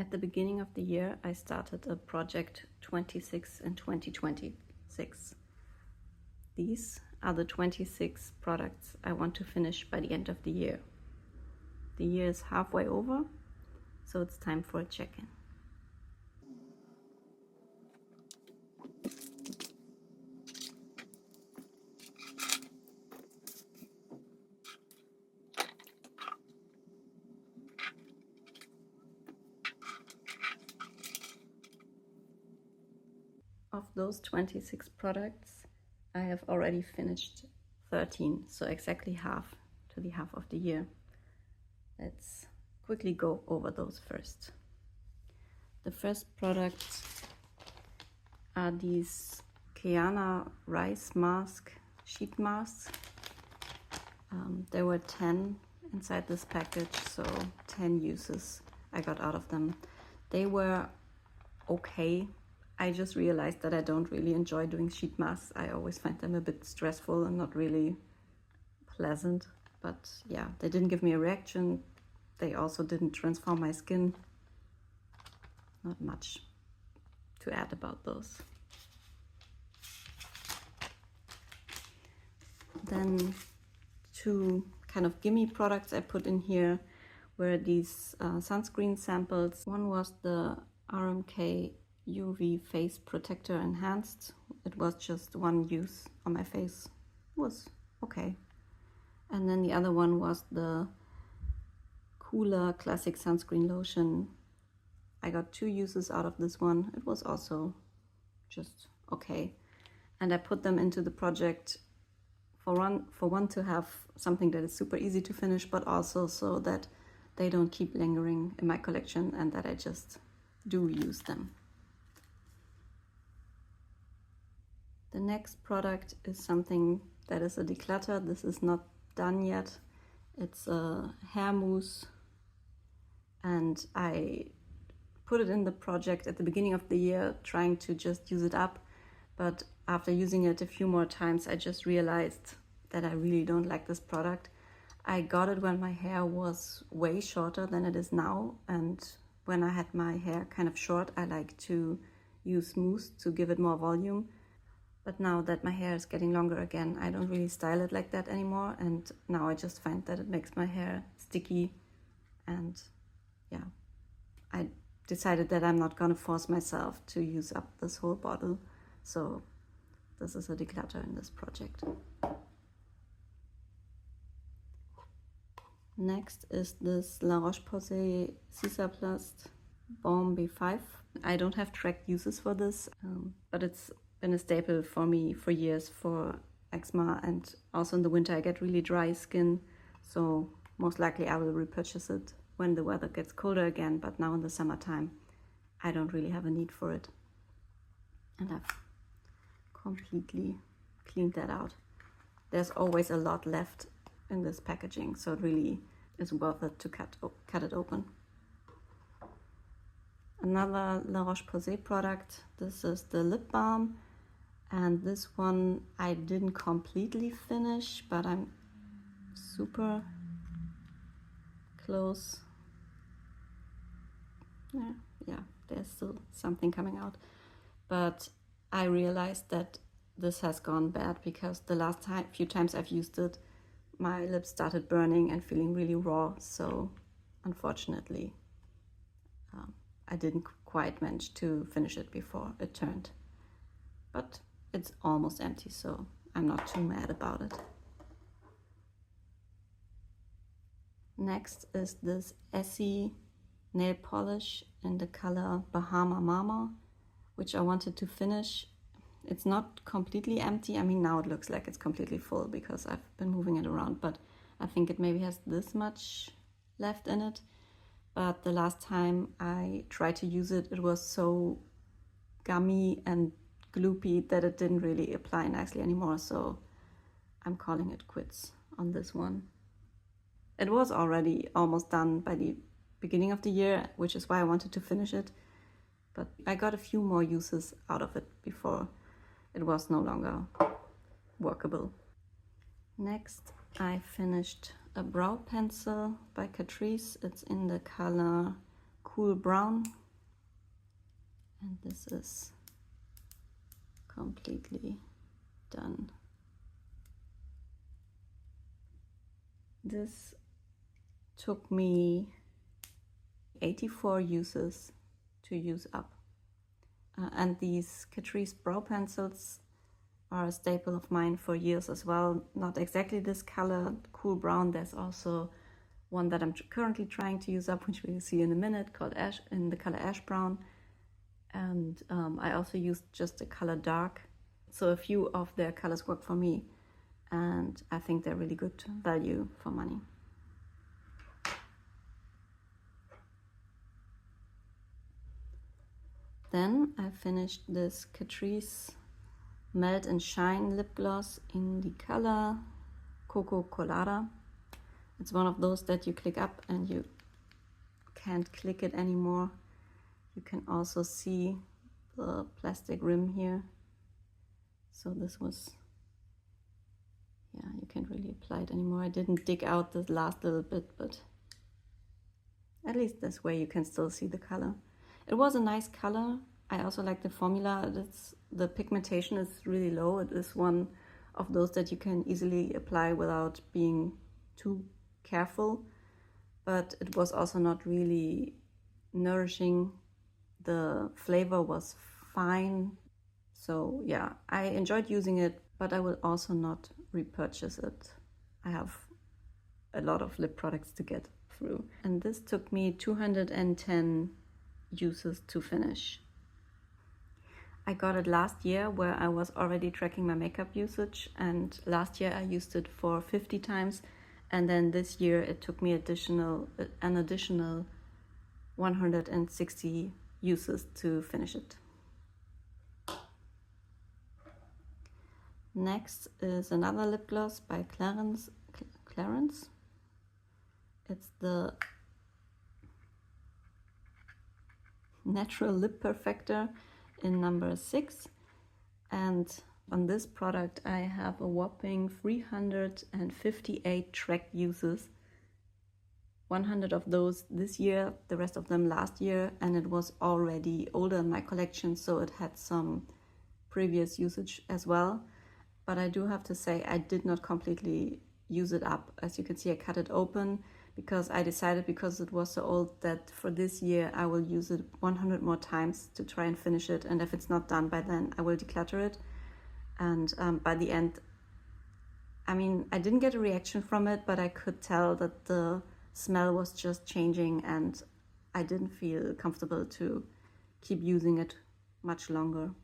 At the beginning of the year, I started a project 26 in 2026. These are the 26 products I want to finish by the end of the year. The year is halfway over, so it's time for a check-in. Of those 26 products, I have already finished 13, so exactly half to the half of the year. Let's quickly go over those first. The first products are these Keyana rice mask, sheet masks. There were 10 inside this package, so 10 uses I got out of them. They were okay. I just realized that I don't really enjoy doing sheet masks. I always find them a bit stressful and not really pleasant. But yeah, they didn't give me a reaction. They also didn't transform my skin. Not much to add about those. Then two kind of gimme products I put in here were these sunscreen samples. One was the RMK UV Face Protector Enhanced. It was just one use on my face. It was okay. And then the other one was the Cooler Classic Sunscreen Lotion. I got 2 uses out of this one. It was also just okay. And I put them into the project for one to have something that is super easy to finish, but also so that they don't keep lingering in my collection and that I just do use them. The next product is something that is a declutter. This is not done yet. It's a hair mousse, and I put it in the project at the beginning of the year trying to just use it up, but after using it a few more times I just realized that I really don't like this product. I got it when my hair was way shorter than it is now, and when I had my hair kind of short I like to use mousse to give it more volume. But now that my hair is getting longer again, I don't really style it like that anymore, and now I just find that it makes my hair sticky, and yeah, I decided that I'm not gonna force myself to use up this whole bottle, so this is a declutter in this project. Next is this La Roche-Posay Cicaplast Balm B5. I don't have tracked uses for this, but it's been a staple for me for years for eczema, and also in the winter I get really dry skin, so most likely I will repurchase it when the weather gets colder again, but now in the summertime I don't really have a need for it. And I've completely cleaned that out. There's always a lot left in this packaging, so it really is worth it to cut it open. Another La Roche-Posay product, this is the lip balm, and this one I didn't completely finish, but I'm super close. Yeah, there's still something coming out, but I realized that this has gone bad because the last few times I've used it, my lips started burning and feeling really raw, so unfortunately I didn't quite manage to finish it before it turned. But it's almost empty, so I'm not too mad about it. Next is this Essie nail polish in the color Bahama Mama, which I wanted to finish. It's not completely empty. I mean, now it looks like it's completely full because I've been moving it around, but I think it maybe has this much left in it. But the last time I tried to use it, it was so gummy and gloopy that it didn't really apply nicely anymore, so I'm calling it quits on this one. It was already almost done by the beginning of the year, which is why I wanted to finish it, but I got a few more uses out of it before it was no longer workable. Next, I finished a brow pencil by Catrice. It's in the color cool brown, and this is completely done. This took me 84 uses to use up. And these Catrice brow pencils are a staple of mine for years as well. Not exactly this color, cool brown. There's also one that I'm currently trying to use up, which we'll see in a minute, called Ash, in the color Ash Brown. And I also used just the color dark. So a few of their colors work for me, and I think they're really good value for money. Then I finished this Catrice Melt and Shine lip gloss in the color Coco Colada. It's one of those that you click up and you can't click it anymore. You can also see the plastic rim here. So this was, yeah, you can't really apply it anymore. I didn't dig out the last little bit, but at least this way you can still see the color. It was a nice color. I also like the formula. The pigmentation is really low. It is one of those that you can easily apply without being too careful, but it was also not really nourishing. The flavor was fine. So yeah, I enjoyed using it, but I will also not repurchase it. I have a lot of lip products to get through. And this took me 210 uses to finish. I got it last year where I was already tracking my makeup usage, and last year I used it for 50 times, and then this year it took me an additional 160 uses to finish it. Next is another lip gloss by Clarins. It's the Natural Lip Perfector in number 6, and on this product I have a whopping 358 tracked uses. 100 of those this year, the rest of them last year, and it was already older in my collection, so it had some previous usage as well. But I do have to say I did not completely use it up. As you can see, I cut it open because I decided, because it was so old, that for this year I will use it 100 more times to try and finish it, and if it's not done by then I will declutter it. And by the end, I mean, I didn't get a reaction from it, but I could tell that the smell was just changing and I didn't feel comfortable to keep using it much longer.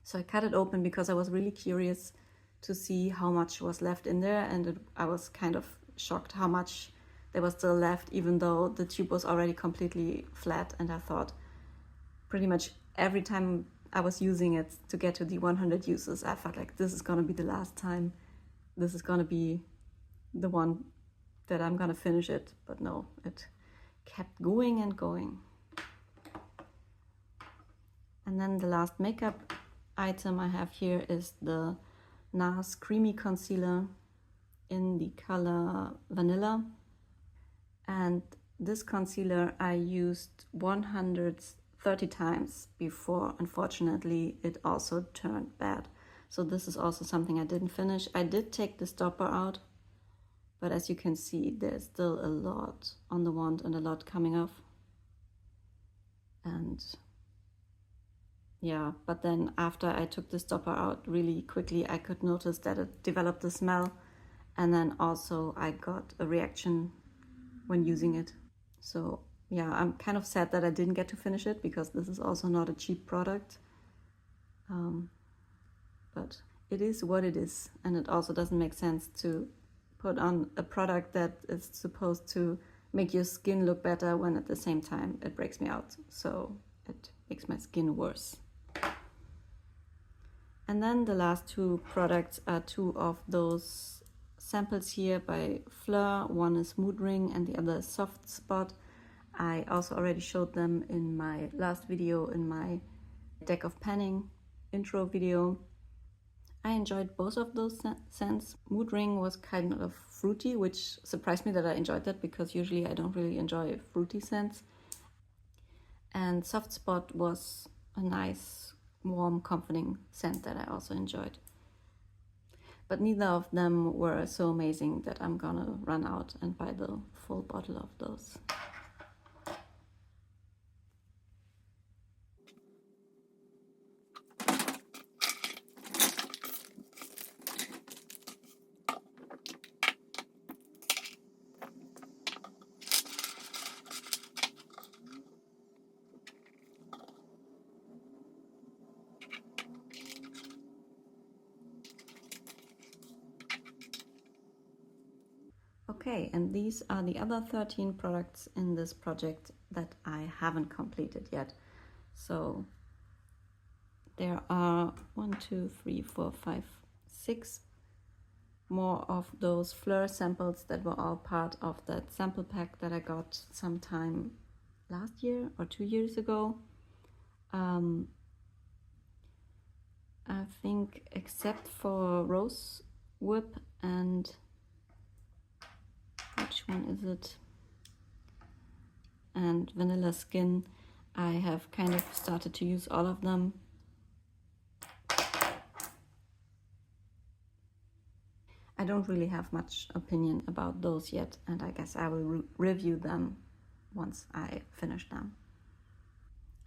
So I cut it open because I was really curious to see how much was left in there, and I was kind of shocked how much there was still left, even though the tube was already completely flat. And I thought pretty much every time I was using it to get to the 100 uses, I felt like this is gonna be the last time. This is gonna be the one that I'm gonna finish it, but no, it kept going and going. And then the last makeup item I have here is the NARS Creamy Concealer in the color Vanilla. And this concealer I used 130 times before, unfortunately, it also turned bad. So this is also something I didn't finish. I did take the stopper out, but as you can see, there's still a lot on the wand and a lot coming off. And yeah, but then after I took the stopper out really quickly, I could notice that it developed a smell, and then also I got a reaction when using it. So yeah, I'm kind of sad that I didn't get to finish it, because this is also not a cheap product. But it is what it is, and it also doesn't make sense to put on a product that is supposed to make your skin look better when at the same time it breaks me out. So it makes my skin worse. And then the last two products are two of those samples here by Fleur. One is Mood Ring and the other is Soft Spot. I also already showed them in my last video, in my deck of panning intro video. I enjoyed both of those scents. Mood Ring was kind of fruity, which surprised me that I enjoyed that, because usually I don't really enjoy fruity scents. And Soft Spot was a nice, warm, comforting scent that I also enjoyed. But neither of them were so amazing that I'm gonna run out and buy the full bottle of those. Okay, and these are the other 13 products in this project that I haven't completed yet. So there are 1, 2, 3, 4, 5, 6 more of those Fleur samples that were all part of that sample pack that I got sometime last year or 2 years ago. I think except for Rose Whip and which one is it? And Vanilla Skin, I have kind of started to use all of them. I don't really have much opinion about those yet, and I guess I will review them once I finish them.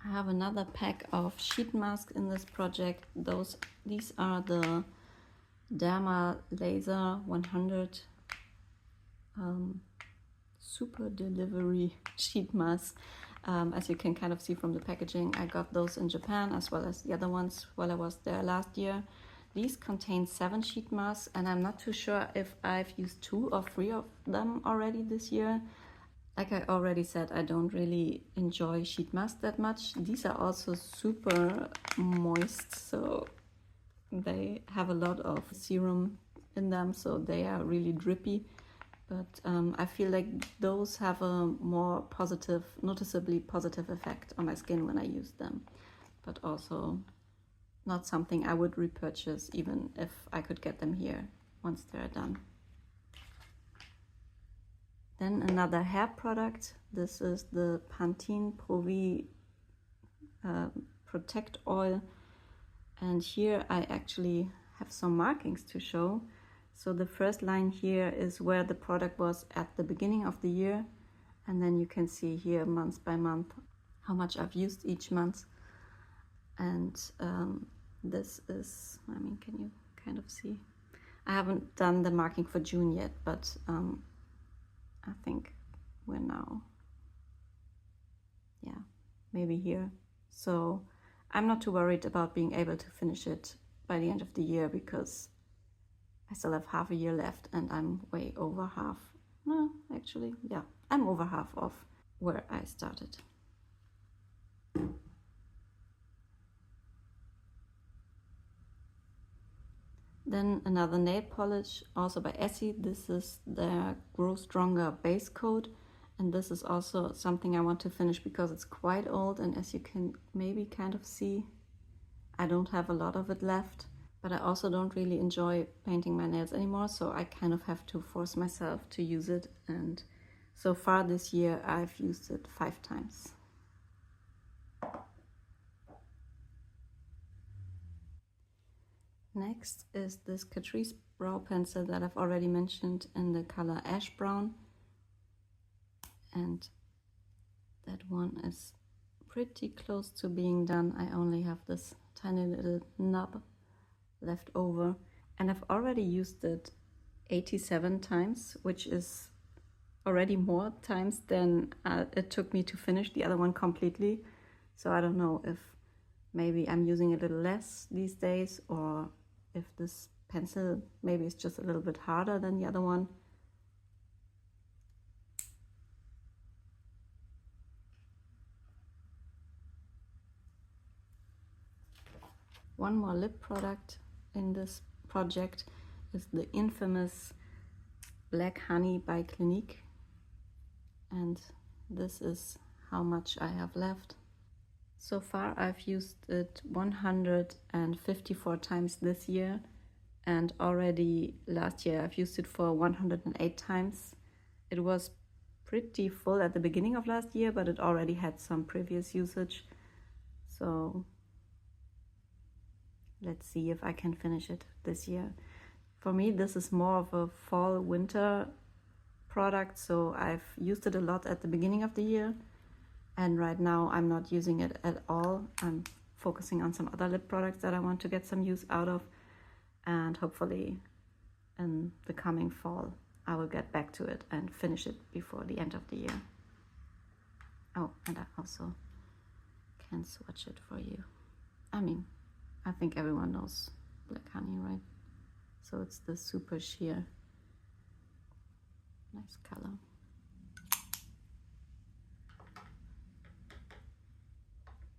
I have another pack of sheet masks in this project. These are the Derma Laser 100 super delivery sheet masks. As you can kind of see from the packaging, I got those in Japan as well as the other ones while I was there last year. These contain 7 sheet masks, and I'm not too sure if I've used 2 or 3 of them already this year. Like I already said, I don't really enjoy sheet masks that much. These are also super moist, so they have a lot of serum in them, so they are really drippy. But I feel like those have a more positive, noticeably positive effect on my skin when I use them. But also not something I would repurchase even if I could get them here once they're done. Then another hair product. This is the Pantene Pro-V Protect Oil. And here I actually have some markings to show. So the first line here is where the product was at the beginning of the year. And then you can see here month by month how much I've used each month. And this is, I mean, can you kind of see? I haven't done the marking for June yet, but I think we're now, yeah, maybe here. So I'm not too worried about being able to finish it by the end of the year because I still have half a year left and I'm way over half. No, actually, yeah, I'm over half of where I started. Then another nail polish, also by Essie. This is their Grow Stronger base coat. And this is also something I want to finish because it's quite old. And as you can maybe kind of see, I don't have a lot of it left. But I also don't really enjoy painting my nails anymore. So I kind of have to force myself to use it. And so far this year, I've used it 5 times. Next is this Catrice brow pencil that I've already mentioned in the color Ash Brown. And that one is pretty close to being done. I only have this tiny little nub left over. And I've already used it 87 times, which is already more times than it took me to finish the other one completely. So I don't know if maybe I'm using a little less these days, or if this pencil maybe is just a little bit harder than the other one. One more lip product in this project is the infamous Black Honey by Clinique. And this is how much I have left. So far I've used it 154 times this year, and already last year I've used it for 108 times. It was pretty full at the beginning of last year, but it already had some previous usage. So let's see if I can finish it this year. For me, this is more of a fall winter product, so I've used it a lot at the beginning of the year, and right now I'm not using it at all. I'm focusing on some other lip products that I want to get some use out of, and hopefully in the coming fall I will get back to it and finish it before the end of the year. Oh, and I also can swatch it for you. I mean, I think everyone knows Black Honey, right? So it's the Super Sheer. Nice color.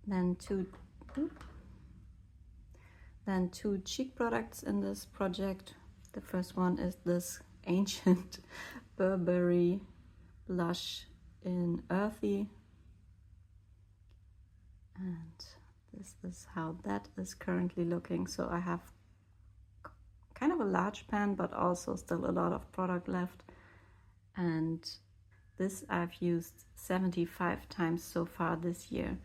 Then two cheek products in this project. The first one is this ancient Burberry blush in Earthy. And this is how that is currently looking. So I have kind of a large pan, but also still a lot of product left. And this I've used 75 times so far this year.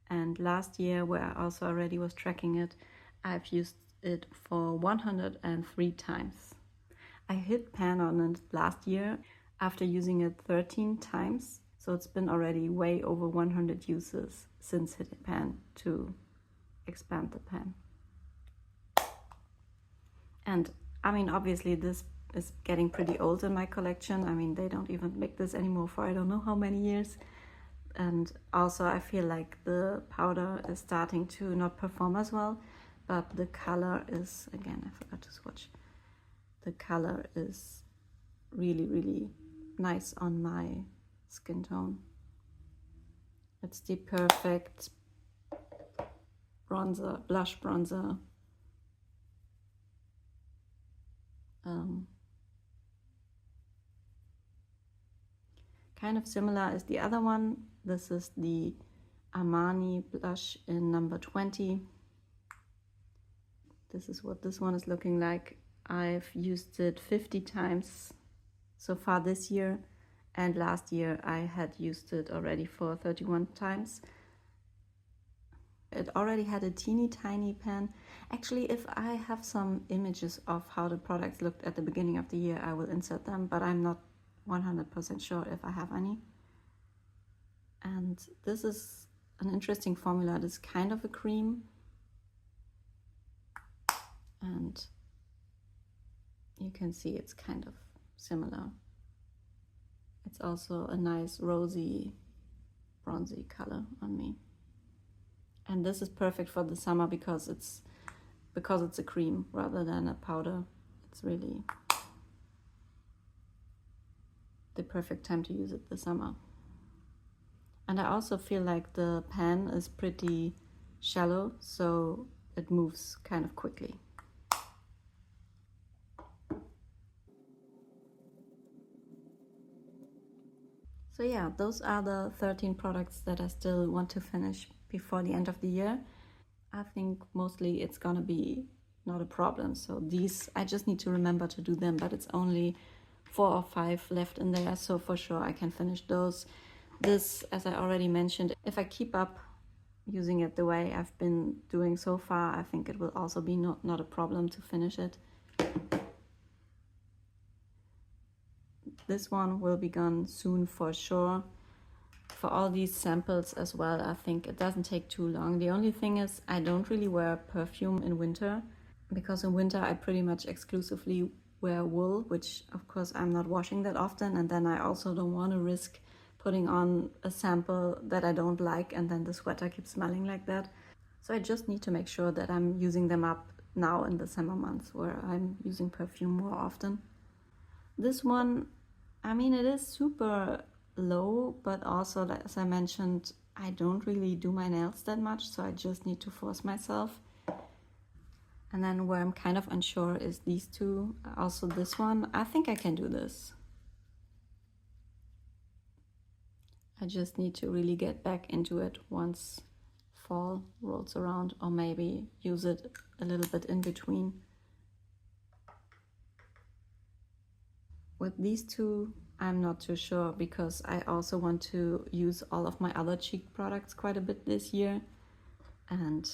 And last year, where I also already was tracking it, I've used it for 103 times. I hit pan on it last year after using it 13 times. So it's been already way over 100 uses since hitting pan to expand the pan. And I mean, obviously this is getting pretty old in my collection. I mean, they don't even make this anymore for I don't know how many years. And also I feel like the powder is starting to not perform as well, but the color is, again, I forgot to swatch. The color is really, really nice on my skin tone. It's the perfect bronzer, blush bronzer. Kind of similar is the other one. This is the Armani blush in number 20. This is what this one is looking like. I've used it 50 times so far this year, and last year I had used it already for 31 times. It already had a teeny tiny pan. Actually, if I have some images of how the products looked at the beginning of the year, I will insert them, but I'm not 100% sure if I have any. And this is an interesting formula. It is kind of a cream, and you can see it's kind of similar. It's also a nice rosy, bronzy color on me. And this is perfect for the summer because it's a cream rather than a powder. It's really the perfect time to use it this summer. And I also feel like the pan is pretty shallow, so it moves kind of quickly. So yeah, those are the 13 products that I still want to finish before the end of the year. I think mostly it's gonna be not a problem. So these, I just need to remember to do them, but it's only 4 or 5 left in there. So for sure I can finish those. This, as I already mentioned, if I keep up using it the way I've been doing so far, I think it will also be not a problem to finish it. This one will be gone soon for sure. For all these samples as well, I think it doesn't take too long. The only thing is I don't really wear perfume in winter, because in winter I pretty much exclusively wear wool, which of course I'm not washing that often, and then I also don't want to risk putting on a sample that I don't like and then the sweater keeps smelling like that. So I just need to make sure that I'm using them up now in the summer months where I'm using perfume more often. This one, I mean, it is super low, but also, as I mentioned, I don't really do my nails that much, so I just need to force myself. And then where I'm kind of unsure is these two. Also this one, I think I can do this. I just need to really get back into it once fall rolls around, or maybe use it a little bit in between. With these two, I'm not too sure because I also want to use all of my other cheek products quite a bit this year, and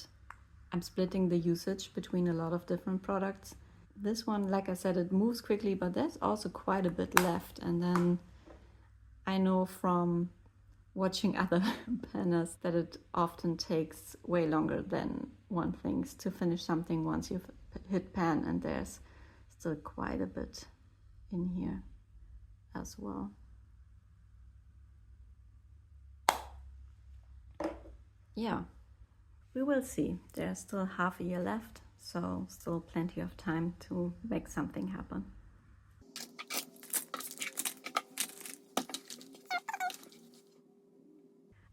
I'm splitting the usage between a lot of different products. This one, like I said, it moves quickly, but there's also quite a bit left. And then I know from watching other panners that it often takes way longer than one thinks to finish something once you've hit pan, and there's still quite a bit in here as well. Yeah, we will see. There's still half a year left, so still plenty of time to make something happen.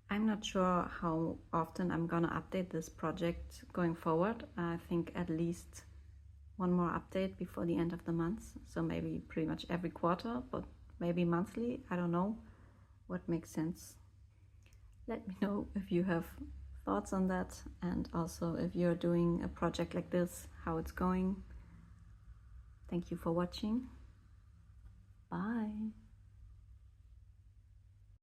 I'm not sure how often I'm gonna update this project going forward. I think at least one more update before the end of the month. So maybe pretty much every quarter, but maybe monthly. I don't know what makes sense. Let me know if you have thoughts on that, and also if you're doing a project like this, how it's going. Thank you for watching. Bye.